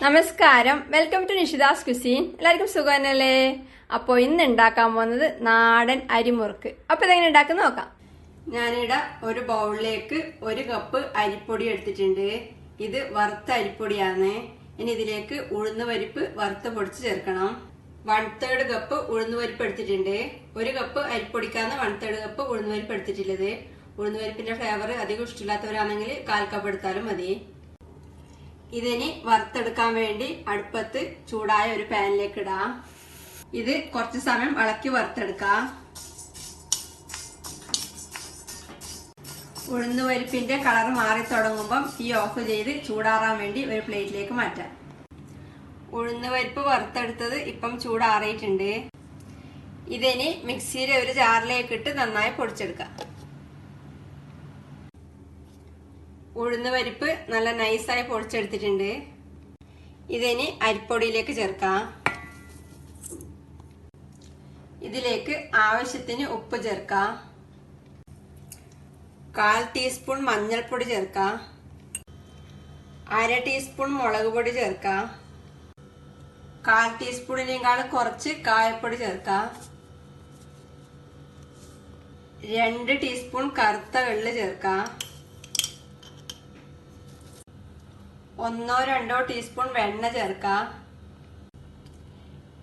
നമസ്കാരം, welcome to നിഷിദാസ് cuisine. എല്ലാവർക്കും സുഖമല്ലേ? അപ്പോൾ ഇന്ന് ഉണ്ടാക്കാൻ പോകുന്നത് നാടൻ അരിമുറുക്ക്. അപ്പോൾ ഇതെങ്ങനെ ഉണ്ടാക്കുന്ന നോക്കാം. ഞാനിവിടെ ഒരു ബൗളിലേക്ക് 1 കപ്പ് അരിപ്പൊടി എടുത്തിട്ടുണ്ട്. ഇത് വറുത്ത അരിപ്പൊടിയാണ്. ഇനി ഇതിലേക്ക് ഉഴുന്ന് പരിപ്പ് വറുത്ത് പൊടിച്ച് ചേർക്കണം. 1/3 കപ്പ് ഉഴുന്ന് പരിപ്പ് എടുത്തിട്ടുണ്ട്. 1 കപ്പ് അരിപ്പൊടിക്കാന്ന് 1/3 കപ്പ് ഉഴുന്ന് പരിപ്പ് എടുത്തിട്ടുള്ളത്. ഉഴുന്ന് പരിപ്പിന്റെ ഫ്ലേവർ അധികം ഇഷ്ടമില്ലാത്തവരാണെങ്കിൽ 1/4 കപ്പ് എടുത്താലും മതി. ഇതിനി വറുത്തെടുക്കാൻ വേണ്ടി അടുപ്പത്ത് ചൂടായ ഒരു പാനിലേക്ക് ഇടാം. ഇത് കുറച്ച് സമയം ഇളക്കി വറുത്തെടുക്കാം. ഉഴുന്ന് പരിപ്പിന്റെ കളർ മാറി തുടങ്ങുമ്പം തീ ഓഫ് ചെയ്ത് ചൂടാറാൻ വേണ്ടി ഒരു പ്ലേറ്റിലേക്ക് മാറ്റാം. ഉഴുന്ന് പരിപ്പ് വറുത്തെടുത്തത് ഇപ്പം ചൂടാറിയിട്ടുണ്ട്. ഇതിനി മിക്സിയിലെ ഒരു ജാറിലേക്ക് ഇട്ട് നന്നായി പൊടിച്ചെടുക്കാം. ഉഴുന്ന് പരിപ്പ് നല്ല നൈസായി പൊടിച്ചെടുത്തിട്ടുണ്ട്. ഇതിനി അരിപ്പൊടിയിലേക്ക് ചേർക്കാം. ഇതിലേക്ക് ആവശ്യത്തിന് ഉപ്പ് ചേർക്കാം. 1/4 ടീസ്പൂൺ മഞ്ഞൾപ്പൊടി ചേർക്കാം. 1/2 ടീസ്പൂൺ മുളക് പൊടി ചേർക്കാം. 1/4 ടീസ്പൂണിനേക്കാൾ കുറച്ച് കായപ്പൊടി ചേർക്കാം. 2 ടീസ്പൂൺ കറുത്ത എള്ള് ചേർക്കാം. 1-2 ടീസ്പൂൺ വെണ്ണ ചേർക്കാം.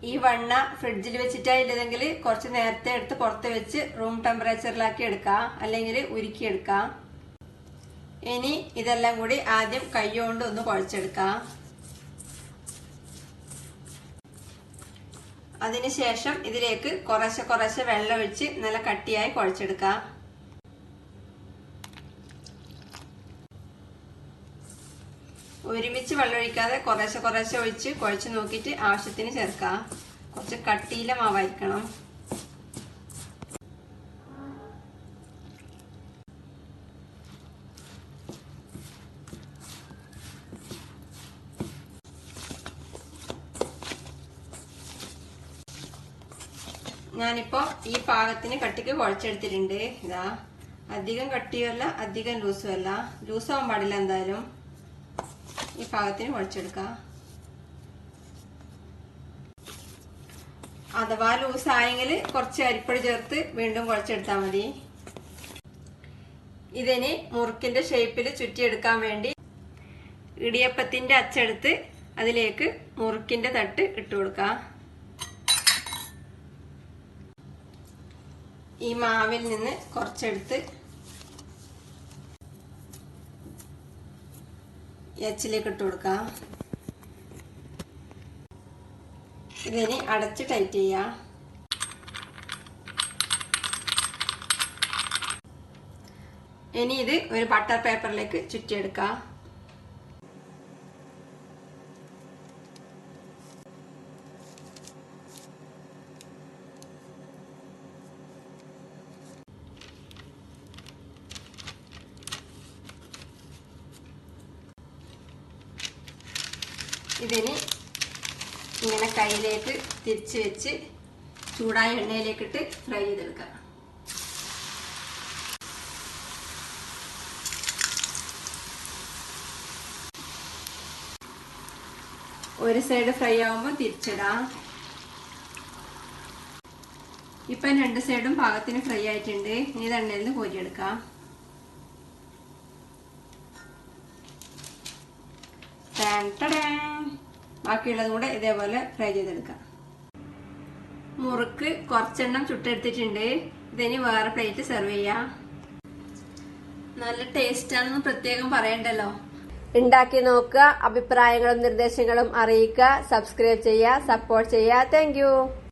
ഈ വെണ്ണ ഫ്രിഡ്ജിൽ വെച്ചിട്ടില്ലെങ്കിൽ കുറച്ച് നേരത്തെ എടുത്ത് പുറത്ത് വെച്ച് റൂം ടെമ്പറേച്ചറിലാക്കി എടുക്കാം, അല്ലെങ്കിൽ ഉരുക്കിയെടുക്കാം. ഇനി ഇതെല്ലാം കൂടി ആദ്യം കൈകൊണ്ട് ഒന്ന് കുഴച്ചെടുക്കാം. അതിനുശേഷം ഇതിലേക്ക് കുറേശ്ശെ വെള്ളം ഒഴിച്ച് നല്ല കട്ടിയായി കുഴച്ചെടുക്കാം. ഒരുമിച്ച് വെള്ളമൊഴിക്കാതെ കുറേശ്ശെ ഒഴിച്ച് കുഴച്ച് നോക്കിയിട്ട് ആവശ്യത്തിന് ചേർക്കാം. കുറച്ച് കട്ടിയിലെ മാവായിരിക്കണം. ഞാനിപ്പോ ഈ പാകത്തിന് കട്ടിക്ക് കുഴച്ചെടുത്തിട്ടുണ്ട്. ഇതാ, അധികം കട്ടിയല്ല അധികം ലൂസും അല്ല. ലൂസാവാൻ പാടില്ല. എന്തായാലും ഈ പാകത്തിന് കുഴച്ചെടുക്കാം. അഥവാ ലൂസായെങ്കിൽ കുറച്ച് അരിപ്പൊടി ചേർത്ത് വീണ്ടും കുഴച്ചെടുത്താൽ മതി. ഇതിന് മുറുക്കിന്റെ ഷേപ്പിൽ ചുറ്റിയെടുക്കാൻ വേണ്ടി ഇടിയപ്പത്തിന്റെ അച്ചെടുത്ത് അതിലേക്ക് മുറുക്കിന്റെ തട്ട് ഇട്ട് കൊടുക്കാം. ഈ മാവിൽ നിന്ന് കുറച്ചെടുത്ത് എച്ചിലേക്ക് ഇട്ട് കൊടുക്കാം. ഇതിനി അടച്ച് ടൈറ്റ് ചെയ്യാം. ഇനി ഇത് ഒരു ബട്ടർ പേപ്പറിലേക്ക് ചുറ്റിയെടുക്കാം. ഇതിന് ഇങ്ങനെ കയ്യിലേക്ക് തിരിച്ച് വെച്ച് ചൂടായ എണ്ണയിലേക്കിട്ട് ഫ്രൈ ചെയ്തെടുക്കാം. ഒരു സൈഡ് ഫ്രൈ ആവുമ്പോൾ തിരിച്ചിടാം. ഇപ്പം 2 സൈഡും പാകത്തിന് ഫ്രൈ ആയിട്ടുണ്ട്. ഇനി ഇത് എണ്ണയിൽ നിന്ന് കോരിയെടുക്കാം. ബാക്കിയുള്ളതും കൂടെ ഇതേപോലെ ഫ്രൈ ചെയ്തെടുക്കാം. മുറുക്ക് കുറച്ചെണ്ണം ചുട്ടെടുത്തിട്ടുണ്ട്. ഇതിനി വേറെ പ്ലേറ്റ് സെർവ് ചെയ്യാം. നല്ല ടേസ്റ്റ് ആണെന്ന് പ്രത്യേകം പറയണ്ടല്ലോ. ഉണ്ടാക്കി നോക്കുക. അഭിപ്രായങ്ങളും നിർദ്ദേശങ്ങളും അറിയിക്കുക. സബ്സ്ക്രൈബ് ചെയ്യുക, സപ്പോർട്ട് ചെയ്യുക. Thank you.